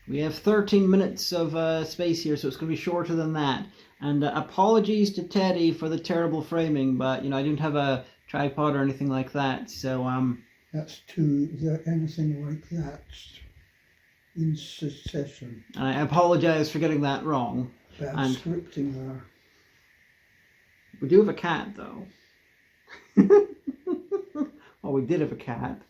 We have 13 minutes of space here, so it's going to be shorter than that. And apologies to Teddy for the terrible framing, but, you know, I didn't have a tripod or anything like that, so, That's too, anything like that in succession. I apologize for getting that wrong. Bad And scripting there. we do have a cat, though. Well, we did have a cat.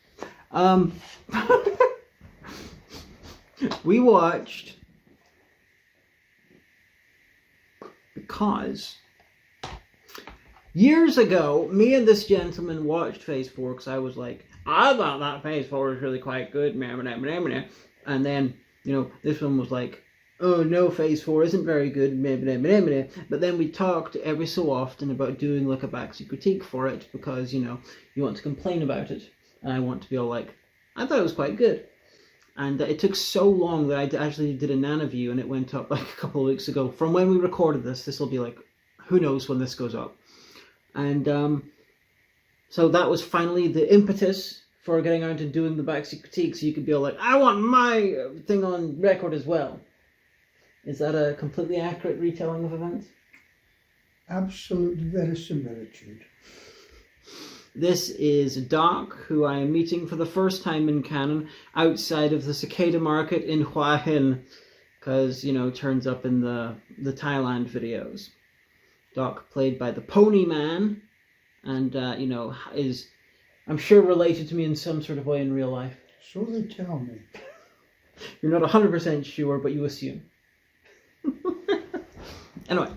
We watched because years ago, me and this gentleman watched Phase 4 because I was like, I thought that Phase 4 was really quite good. And then, you know, this one was like, oh no, Phase 4 isn't very good. But then we talked every so often about doing like a Backseat Critique for it because, you know, you want to complain about it. And I want to be all like, I thought it was quite good. And it took so long that I actually did a Nana view, and it went up like a couple of weeks ago. From when we recorded this, this will be like, who knows when this goes up. And so that was finally the impetus for getting around to doing the Backseat Critique, so you could be all like, I want my thing on record as well. Is that a completely accurate retelling of events? Absolute verisimilitude. This is Doc, who I am meeting for the first time in canon outside of the cicada market in Hua Hin, because, you know, turns up in the Thailand videos. Doc, played by the Pony Man, and, you know, is, I'm sure, related to me in some sort of way in real life. So they tell me. You're not 100% sure, but you assume. Anyway.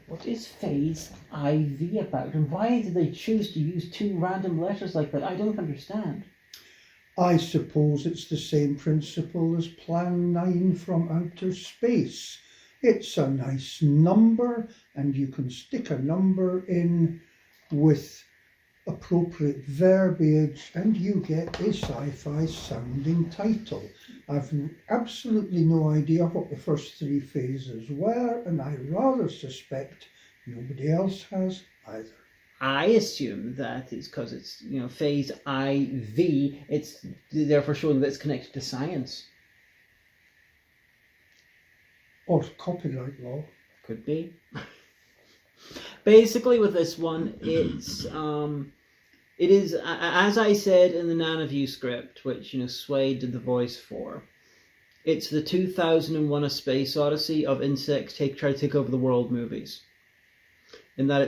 What is Phase IV about, and why did they choose to use two random letters like that? I don't understand. I suppose it's the same principle as Plan 9 from outer space. It's a nice number, and you can stick a number in with appropriate verbiage, and you get a sci-fi sounding title. I've absolutely no idea what the first three phases were, and I rather suspect nobody else has either. I assume that it's because it's, you know, Phase IV, it's therefore showing that it's connected to science. Or copyright law. Could be. Basically, with this one, it's it is, as I said in the Nana View script, which, you know, Sway did the voice for. It's the 2001: A Space Odyssey of insects try to take over the world movies. In that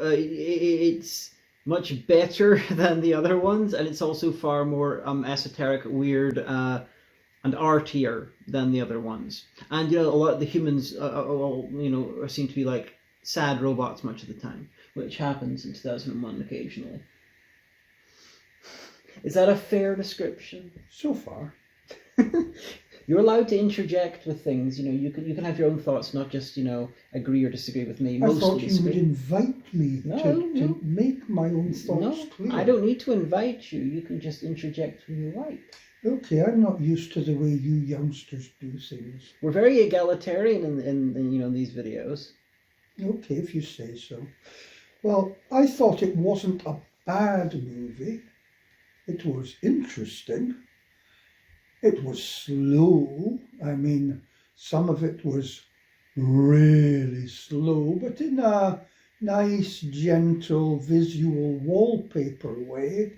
it's much better than the other ones, and it's also far more esoteric, weird, and artier than the other ones. And, you know, a lot of the humans, you know, seem to be like sad robots much of the time, which happens in 2001 occasionally. Is that a fair description? So far. You're allowed to interject with things, you know, you can have your own thoughts, not just, you know, agree or disagree with me. I thought you would invite me to make my own thoughts clear. I don't need to invite you. You can just interject when you like. Okay, I'm not used to the way you youngsters do things. We're very egalitarian in you know, these videos. Okay, if you say so. Well, I thought it wasn't a bad movie. It was interesting. It was slow. I mean, some of it was really slow, but in a nice, gentle, visual wallpaper way.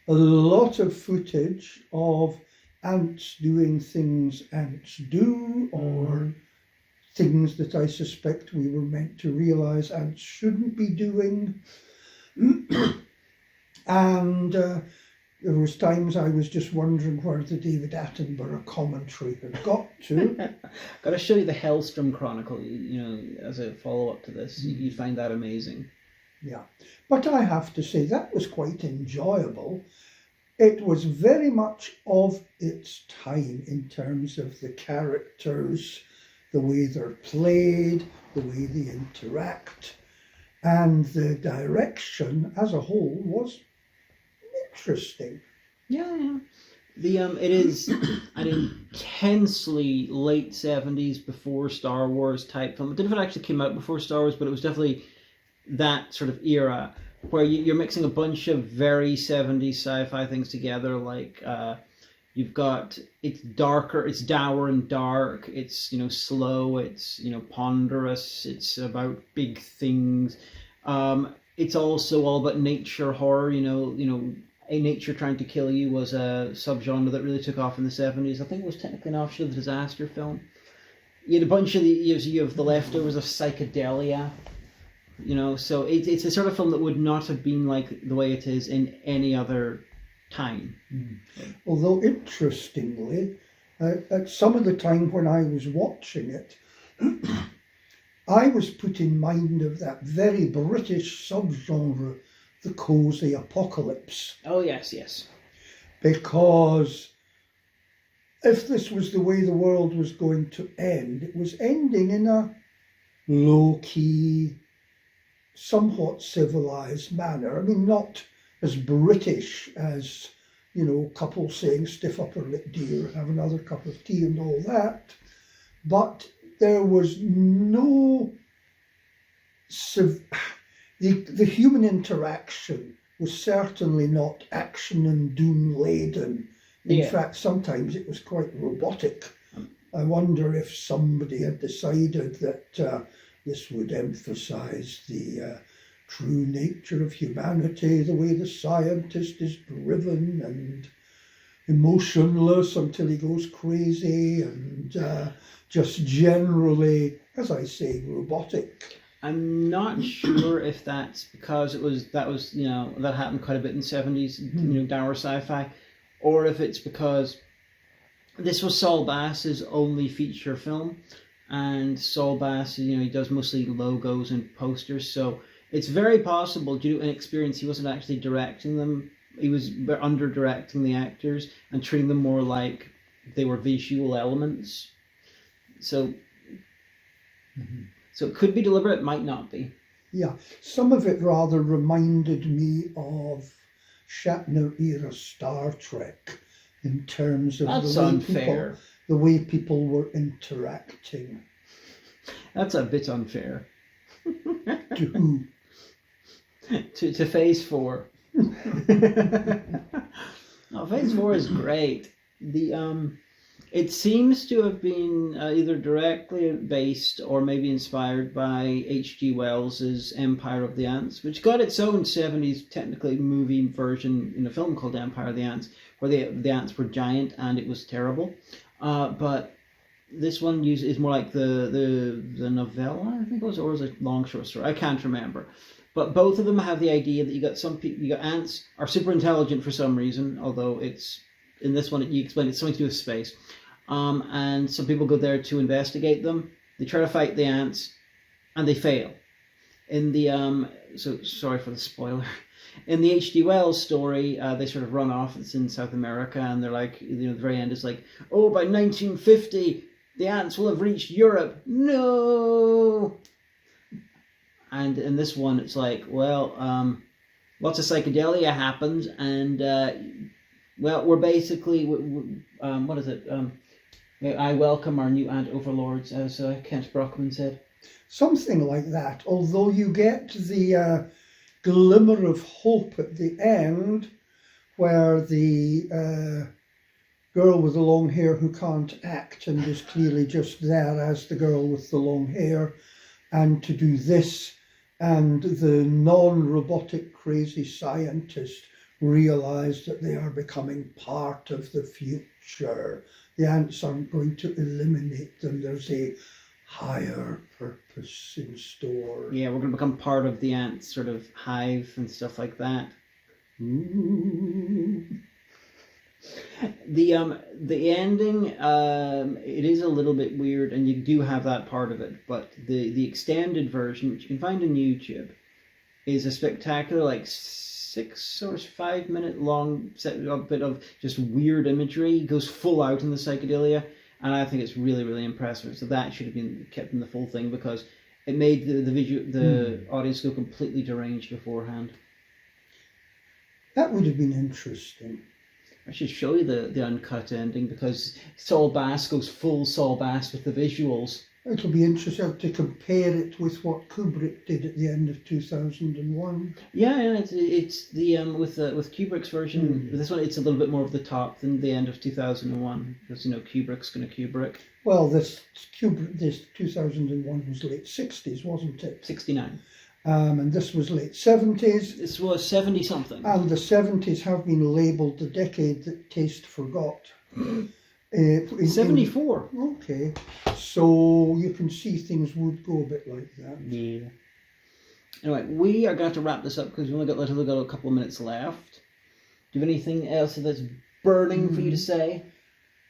A lot of footage of ants doing things ants do, or things that I suspect we were meant to realise ants shouldn't be doing. And there was times I was just wondering where the David Attenborough commentary had got to. Got to show you the Hellstrom Chronicle, you know, as a follow-up to this. You'd find that amazing. Yeah, but I have to say that was quite enjoyable. It was very much of its time in terms of the characters, the way they're played, the way they interact, and the direction as a whole was interesting. Yeah. It is an intensely late 70s, before Star Wars type film. I don't know if it actually came out before Star Wars, but it was definitely that sort of era where you're mixing a bunch of very 70s sci-fi things together, like You've got, it's darker, it's dour and dark, it's, slow, it's, ponderous, it's about big things. It's also all about nature horror, a nature trying to kill you was a subgenre that really took off in the 70s. I think it was technically an offshoot of the disaster film. You had a bunch of you have the leftovers of psychedelia, so it's a sort of film that would not have been like the way it is in any other time. Although interestingly, at some of the time when I was watching it, I was put in mind of that very British subgenre, the cosy apocalypse. Oh yes, yes. Because if this was the way the world was going to end, it was ending in a low-key, somewhat civilised manner. I mean, not as British as, couples saying stiff upper lip dear, have another cup of tea and all that. But there was no... The human interaction was certainly not action and doom laden. In fact, sometimes it was quite robotic. I wonder if somebody had decided that this would emphasise the true nature of humanity, the way the scientist is driven and emotionless until he goes crazy and just generally, as I say, robotic. I'm not sure if that's because that happened quite a bit in the 70s, dour sci-fi, or if it's because this was Saul Bass's only feature film, and Saul Bass, he does mostly logos and posters, so it's very possible due to inexperience he wasn't actually directing them. He was under-directing the actors and treating them more like they were visual elements. So it could be deliberate, it might not be. Yeah, some of it rather reminded me of Shatner-era Star Trek in terms of the way people were interacting. That's a bit unfair. To who? To Phase 4. No, Phase 4 is great. It seems to have been either directly based or maybe inspired by H.G. Wells's Empire of the Ants, which got its own 70s technically movie version in a film called Empire of the Ants, where the ants were giant and it was terrible. But this one is more like the novella, I think it was, or was it long short story? I can't remember. But both of them have the idea that you got ants are super intelligent for some reason, although it's in this one you explain it's something to do with space. And some people go there to investigate them. They try to fight the ants, and they fail. In the so sorry for the spoiler. In the H.G. Wells story, they sort of run off. It's in South America, and they're like, the very end is like, oh, by 1950, the ants will have reached Europe. No. And in this one, it's like, well, lots of psychedelia happens, and well, we're basically, what is it? I welcome our new ant overlords, as Kent Brockman said. Something like that, although you get the glimmer of hope at the end, where the girl with the long hair who can't act and is clearly just there as the girl with the long hair, and to do this, and the non-robotic crazy scientist realise that they are becoming part of the future. The ants aren't going to eliminate them. There's a higher purpose in store. Yeah, we're going to become part of the ant sort of hive and stuff like that. Ooh. The ending, it is a little bit weird, and you do have that part of it, but the extended version, which you can find on YouTube, is a spectacular, like 6 or 5 minute long bit of just weird imagery. It goes full out in the psychedelia, and I think it's really, really impressive. So that should have been kept in the full thing, because it made the audience go completely deranged beforehand. That would have been interesting. I should show you the uncut ending, because Saul Bass goes full Saul Bass with the visuals. It'll be interesting to compare it with what Kubrick did at the end of 2001. Yeah, it's the with Kubrick's version. This one, it's a little bit more of the top than the end of 2001, because Kubrick's gonna Kubrick. Well, this 2001 was late 60s, wasn't it? 69. And this was late 70s. This was 70 something. And the 70s have been labelled the decade that taste forgot. 74. Okay, so you can see things would go a bit like that. Yeah. Anyway, we are going to wrap this up because we only got a couple of minutes left. Do you have anything else that's burning for you to say?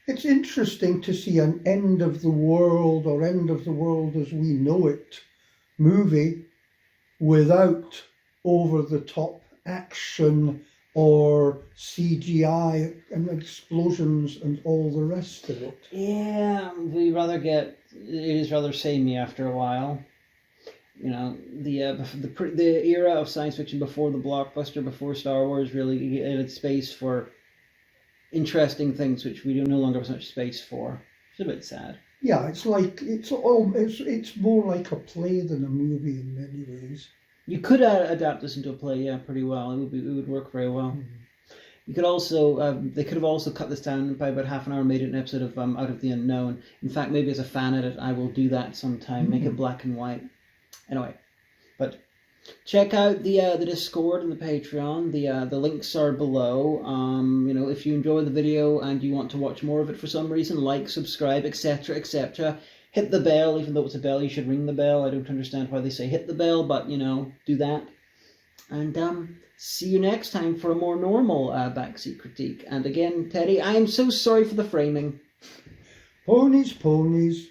It's interesting to see an end of the world, or end of the world as we know it, movie without over-the-top action or CGI and explosions and all the rest of it. Yeah, it is rather samey after a while. The era of science fiction before the blockbuster, before Star Wars, really added space for interesting things which we no longer have so much space for. It's a bit sad. Yeah, it's more like a play than a movie in many ways. You could adapt this into a play, yeah, pretty well. It would work very well. You could also they could have also cut this down by about half an hour, made it an episode of Out of the Unknown. In fact, maybe as a fan edit, I will do that sometime. Make it black and white. Anyway, but check out the Discord and the Patreon. The links are below. If you enjoy the video and you want to watch more of it for some reason, like, subscribe, etc., etc. Hit the bell, even though it's a bell, you should ring the bell. I don't understand why they say hit the bell, but, do that. And see you next time for a more normal Backseat Critique. And again, Teddy, I am so sorry for the framing. Ponies, ponies.